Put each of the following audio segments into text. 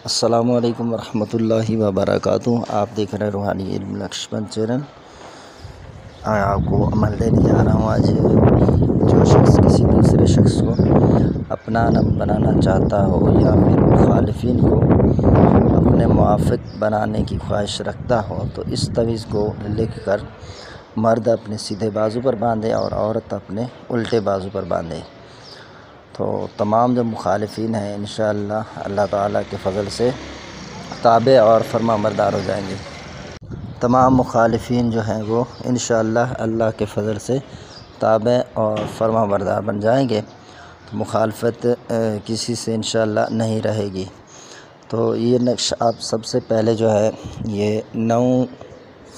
السلام علیکم ورحمۃ اللہ وبرکاتہ۔ آپ دیکھ رہے ہیں روحانی علم نقشبند چینل۔ آپ کو عمل دینے جا رہا ہوں آج۔ جو شخص کسی دوسرے شخص کو اپنا نام بنانا چاہتا ہو یا پھر مخالفین کو اپنے موافق بنانے کی خواہش رکھتا ہو تو اس تعویذ کو لکھ کر مرد اپنے سیدھے بازو پر باندھے اور عورت اپنے الٹے بازو پر باندھے تو تمام جو مخالفین ہیں انشاءاللہ اللہ تعالیٰ کے فضل سے تابع اور فرما بردار ہو جائیں گے۔ تمام مخالفین جو ہیں وہ انشاءاللہ اللہ کے فضل سے تابع اور فرما بردار بن جائیں گے، تو مخالفت کسی سے انشاءاللہ نہیں رہے گی۔ تو یہ نقش آپ سب سے پہلے جو ہے یہ 9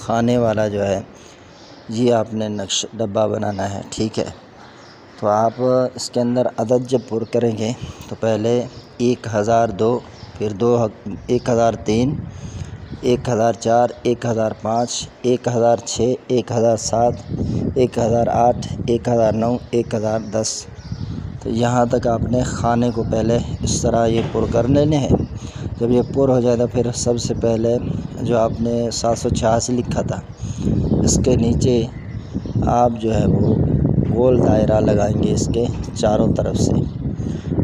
خانے والا جو ہے یہ آپ نے نقش ڈبہ بنانا ہے، ٹھیک ہے۔ تو آپ اس کے اندر عدد جب پر کریں گے تو پہلے 1002، پھر 1003، 1004، 1005، 1006، 1007، 1008، 1009، 1010، تو یہاں تک آپ نے خانے کو پہلے اس طرح یہ پر کر لینے ہیں۔ جب یہ پر ہو جائے تو پھر سب سے پہلے جو آپ نے 786 لکھا تھا اس کے نیچے آپ جو ہے وہ گول دائرہ لگائیں گے اس کے چاروں طرف سے،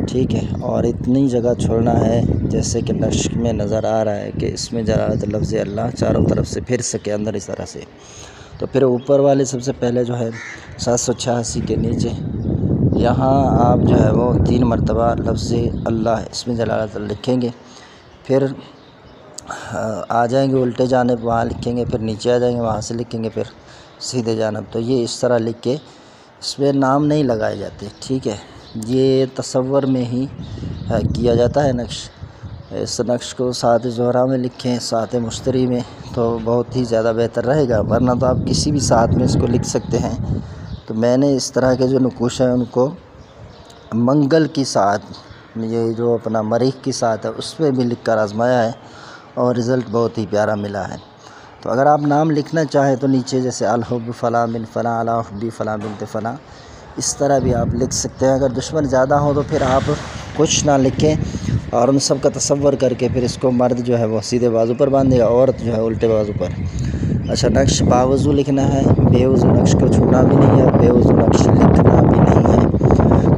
ٹھیک ہے۔ اور اتنی جگہ چھوڑنا ہے جیسے کہ نقش میں نظر آ رہا ہے کہ اس میں جلالت لفظ اللہ چاروں طرف سے پھر سکے اندر اس طرح سے۔ تو پھر اوپر والے سب سے پہلے جو ہے 786 کے نیچے یہاں آپ جو ہے وہ 3 مرتبہ لفظ اللہ اس میں جلالت لکھیں گے، پھر آ جائیں گے الٹے جانب وہاں لکھیں گے، پھر نیچے آ جائیں گے وہاں سے لکھیں گے، پھر سیدھے جانب۔ تو یہ اس طرح لکھ کے اس میں نام نہیں لگائے جاتے، ٹھیک ہے۔ یہ تصور میں ہی کیا جاتا ہے نقش۔ اس نقش کو سات زہرا میں لکھیں، سات مشتری میں، تو بہت ہی زیادہ بہتر رہے گا، ورنہ تو آپ کسی بھی ساتھ میں اس کو لکھ سکتے ہیں۔ تو میں نے اس طرح کے جو نقوش ہیں ان کو منگل کی ساعت، یہ جو اپنا مریخ کی ساعت ہے اس میں بھی لکھ کر آزمایا ہے اور رزلٹ بہت ہی پیارا ملا ہے۔ تو اگر آپ نام لکھنا چاہیں تو نیچے جیسے الحب فلاں بن فلاں، علی حبی فلاں بنت فلاں، اس طرح بھی آپ لکھ سکتے ہیں۔ اگر دشمن زیادہ ہوں تو پھر آپ کچھ نہ لکھیں اور ان سب کا تصور کر کے پھر اس کو مرد جو ہے وہ سیدھے بازو پر باندھے گا، عورت جو ہے الٹے بازو پر۔ اچھا، نقش باوضو لکھنا ہے، بے وضو نقش کو چھونا بھی نہیں ہے، بے وضو نقش لکھنا بھی نہیں ہے۔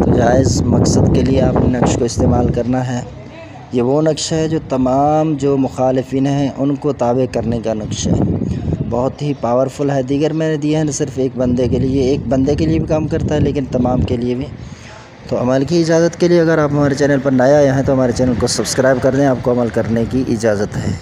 تو جائز مقصد کے لیے آپ نے نقش کو استعمال کرنا ہے۔ یہ وہ نقش ہے جو تمام جو مخالفین ہیں ان کو تابع کرنے کا نقش ہے، بہت ہی پاورفل ہے۔ دیگر میں نے دیا ہے صرف ایک بندے کے لیے، ایک بندے کے لیے بھی کام کرتا ہے لیکن تمام کے لیے بھی۔ تو عمل کی اجازت کے لیے اگر آپ ہمارے چینل پر نئے آئے ہیں تو ہمارے چینل کو سبسکرائب کر دیں، آپ کو عمل کرنے کی اجازت ہے۔